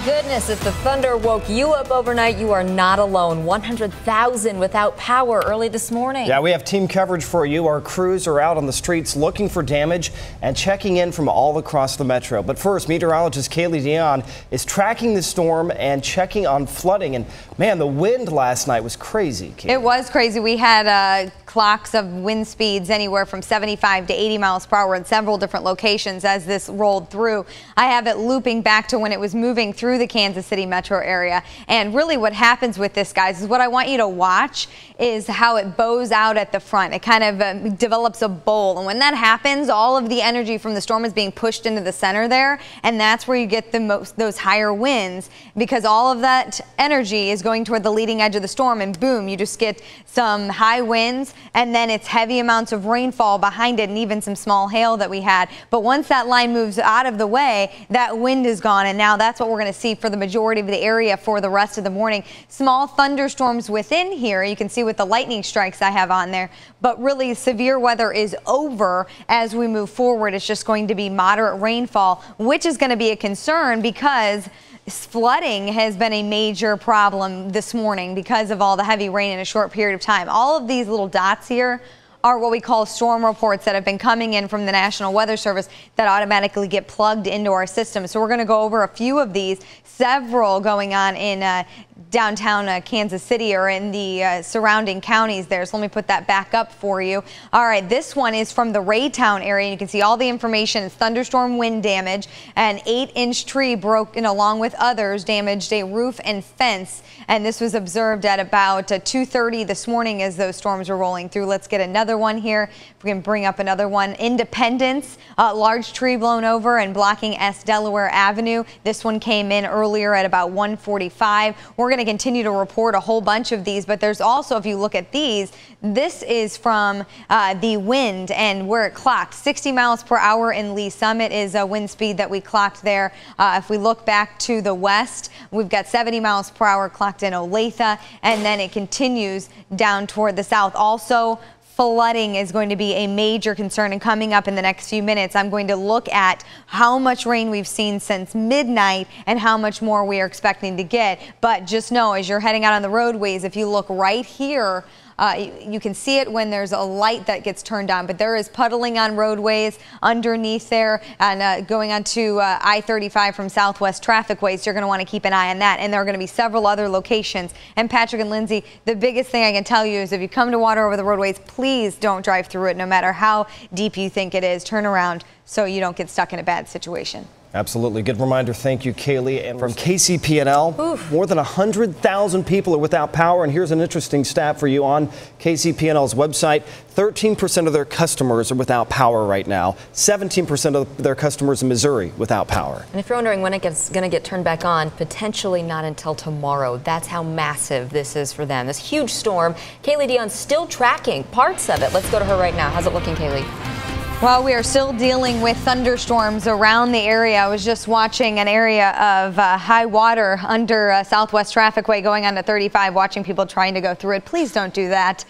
goodness, if the thunder woke you up overnight, you are not alone. 100,000 without power early this morning. Yeah, we have team coverage for you. Our crews are out on the streets looking for damage and checking in from all across the metro. But first, meteorologist Kaylee Dion is tracking the storm and checking on flooding. And man, the wind last night was crazy. Kaylee. It was crazy. We had clocks of wind speeds anywhere from 75 to 80 miles per hour in several different locations as this rolled through. I have it looping back to when it was moving through the Kansas City metro area. And really what happens with this, guys, is what I want you to watch is how it bows out at the front. It kind of develops a bowl. And when that happens, all of the energy from the storm is being pushed into the center there. And that's where you get those higher winds, because all of that energy is going toward the leading edge of the storm. And boom, you just get some high winds, and then it's heavy amounts of rainfall behind it, and even some small hail that we had. But once that line moves out of the way, that wind is gone. And now that's what we're going to see for the majority of the area for the rest of the morning. Small thunderstorms within here. You can see with the lightning strikes I have on there, but really severe weather is over as we move forward. It's just going to be moderate rainfall, which is going to be a concern because flooding has been a major problem this morning because of all the heavy rain in a short period of time. All of these little dots here are what we call storm reports that have been coming in from the National Weather Service that automatically get plugged into our system. So we're going to go over a few of these, several going on in downtown Kansas City or in the surrounding counties there. So let me put that back up for you. All right, this one is from the Raytown area. You can see all the information. It's thunderstorm wind damage. An 8-inch tree broken along with others damaged a roof and fence. And this was observed at about 2:30 this morning as those storms were rolling through. Let's get another one here. We can bring up another one. Independence, large tree blown over and blocking S. Delaware Avenue. This one came in earlier at about 1:45. We're going to continue to report a whole bunch of these, but there's also, if you look at these, this is from the wind and where it clocked 60 miles per hour in Lee Summit is a wind speed that we clocked there. If we look back to the west, we've got 70 miles per hour clocked in Olathe, and then it continues down toward the south. Also, flooding is going to be a major concern, and coming up in the next few minutes, I'm going to look at how much rain we've seen since midnight and how much more we are expecting to get. But just know, as you're heading out on the roadways, if you look right here, you can see it when there's a light that gets turned on, but there is puddling on roadways underneath there and going onto I-35 from Southwest Trafficways. So you're going to want to keep an eye on that. And there are going to be several other locations. And Patrick and Lindsay, the biggest thing I can tell you is if you come to water over the roadways, please don't drive through it, no matter how deep you think it is. Turn around so you don't get stuck in a bad situation. Absolutely. Good reminder. Thank you, Kaylee. And from KCP&L, more than 100,000 people are without power. And here's an interesting stat for you on KCP&L's website. 13% of their customers are without power right now. 17% of their customers in Missouri without power. And if you're wondering when it's going to get turned back on, potentially not until tomorrow. That's how massive this is for them. This huge storm. Kaylee Dion's still tracking parts of it. Let's go to her right now. How's it looking, Kaylee? Well, we are still dealing with thunderstorms around the area. I was just watching an area of high water under Southwest Trafficway going on to 35, watching people trying to go through it. Please don't do that.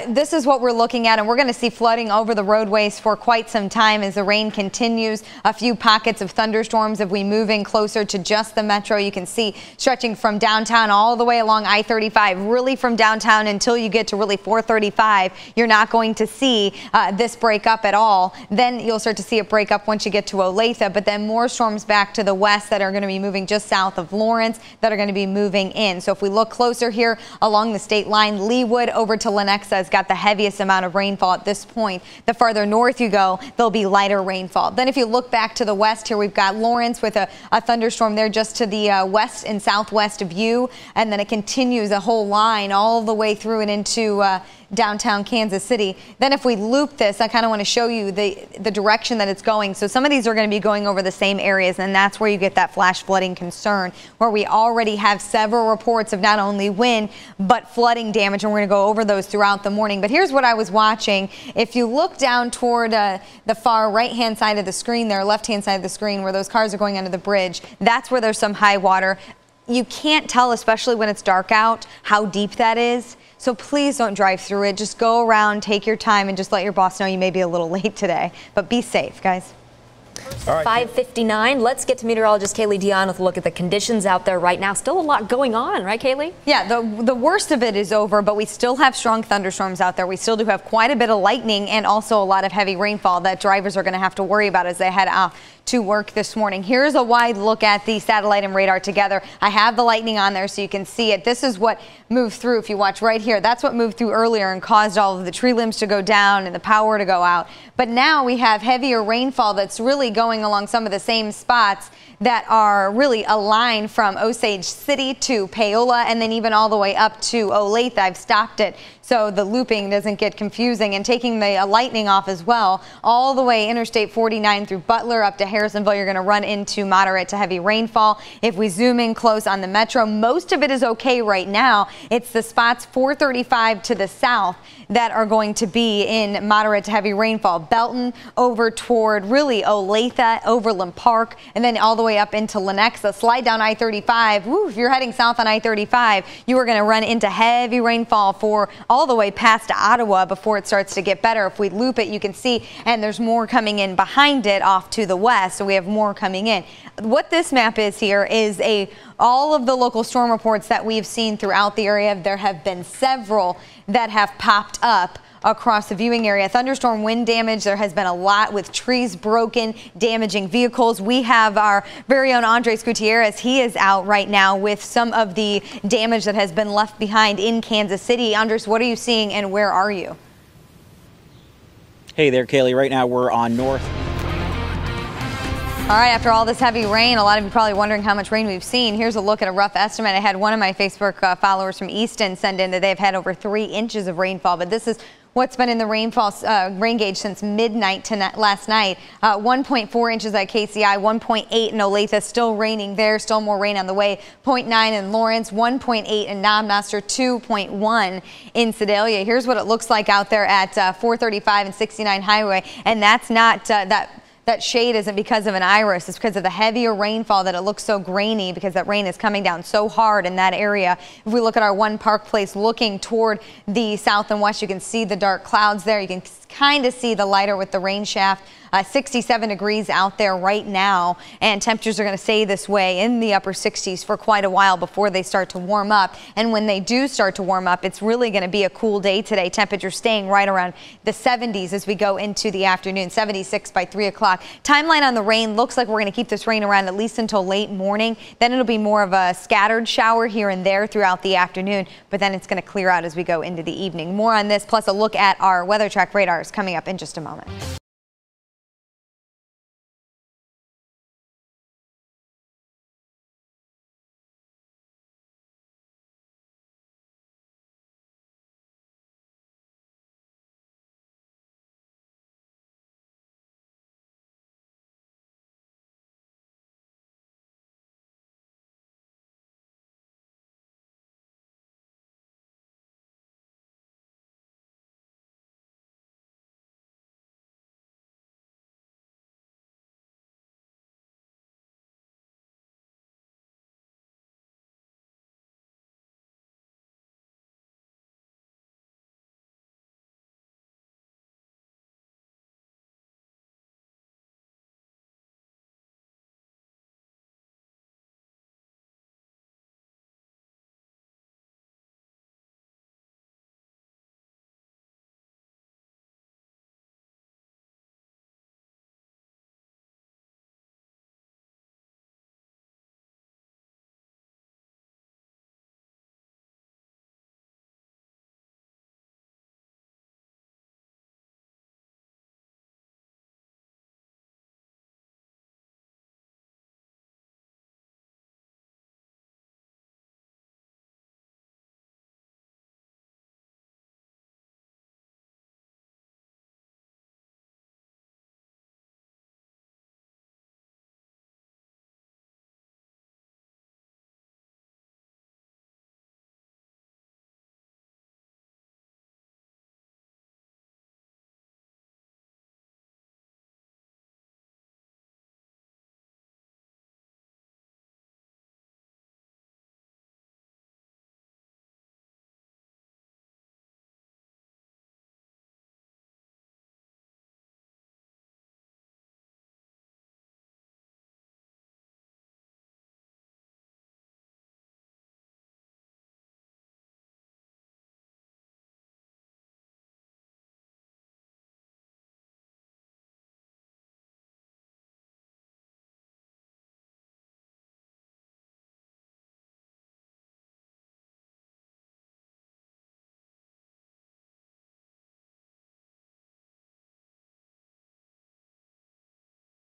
This is what we're looking at, and we're going to see flooding over the roadways for quite some time as the rain continues. A few pockets of thunderstorms as we move in closer to just the metro. You can see stretching from downtown all the way along I-35, really from downtown until you get to really 435. You're not going to see this break up at all. Then you'll start to see it break up once you get to Olathe, but then more storms back to the west that are going to be moving just south of Lawrence that are going to be moving in. So if we look closer here along the state line, Leawood over to Lenexa has got the heaviest amount of rainfall at this point. The farther north you go, there'll be lighter rainfall. Then if you look back to the west here, we've got Lawrence with a thunderstorm there just to the west and southwest of you, and then it continues a whole line all the way through and into downtown Kansas City. Then if we loop this, I kind of want to show you the direction that it's going. So some of these are going to be going over the same areas, and that's where you get that flash flooding concern, where we already have several reports of not only wind but flooding damage, and we're going to go over those throughout the morning. But here's what I was watching. If you look down toward the far right-hand side of the screen there, left-hand side of the screen, where those cars are going under the bridge, that's where there's some high water. You can't tell, especially when it's dark out, how deep that is. So please don't drive through it. Just go around, take your time, and just let your boss know you may be a little late today. But be safe, guys. All right. 5:59. Let's get to meteorologist Kaylee Dion with a look at the conditions out there right now. Still a lot going on, right, Kaylee? Yeah, the worst of it is over, but we still have strong thunderstorms out there. We still do have quite a bit of lightning and also a lot of heavy rainfall that drivers are going to have to worry about as they head out to work this morning. Here's a wide look at the satellite and radar together. I have the lightning on there so you can see it. This is what moved through. If you watch right here, that's what moved through earlier and caused all of the tree limbs to go down and the power to go out. But now we have heavier rainfall that's really going along some of the same spots that are really a line from Osage City to Paola and then even all the way up to Olathe. I've stopped it so the looping doesn't get confusing, and taking the lightning off as well. All the way Interstate 49 through Butler up to Harrisonville, you're going to run into moderate to heavy rainfall. If we zoom in close on the metro, most of it is okay right now. It's the spots 435 to the south that are going to be in moderate to heavy rainfall. Belton over toward really Olathe, Overland Park, and then all the way up into Lenexa. Slide down I-35. Woo, if you're heading south on I-35, you are going to run into heavy rainfall for all the way past Ottawa before it starts to get better. If we loop it, you can see, and there's more coming in behind it off to the west, so we have more coming in. What this map is here is all of the local storm reports that we've seen throughout the area. There have been several that have popped up across the viewing area. Thunderstorm wind damage, there has been a lot with trees broken, damaging vehicles. We have our very own Andres Gutierrez. He is out right now with some of the damage that has been left behind in Kansas City. Andres, what are you seeing and where are you? Hey there, Kaylee. Right now we're on North. All right, after all this heavy rain, a lot of you probably wondering how much rain we've seen. Here's a look at a rough estimate. I had one of my Facebook followers from Easton send in that they've had over 3 inches of rainfall, but this is what's been in the rainfall rain gauge since midnight to last night. 1.4 inches at KCI, 1.8 in Olathe, still raining there, still more rain on the way. 0.9 in Lawrence, 1.8 in Knobmaster, 2.1 in Sedalia. Here's what it looks like out there at 435 and 69 Highway, and that's not that shade isn't because of an iris. It's because of the heavier rainfall that it looks so grainy because that rain is coming down so hard in that area. If we look at our One Park Place looking toward the south and west, you can see the dark clouds there. You can kind of see the lighter with the rain shaft. 67 degrees out there right now, and temperatures are going to stay this way in the upper 60s for quite a while before they start to warm up. And when they do start to warm up, it's really going to be a cool day today. Temperatures staying right around the 70s as we go into the afternoon, 76 by 3 o'clock. Timeline on the rain looks like we're going to keep this rain around at least until late morning. Then it'll be more of a scattered shower here and there throughout the afternoon, but then it's going to clear out as we go into the evening. More on this, plus a look at our weather track radars coming up in just a moment.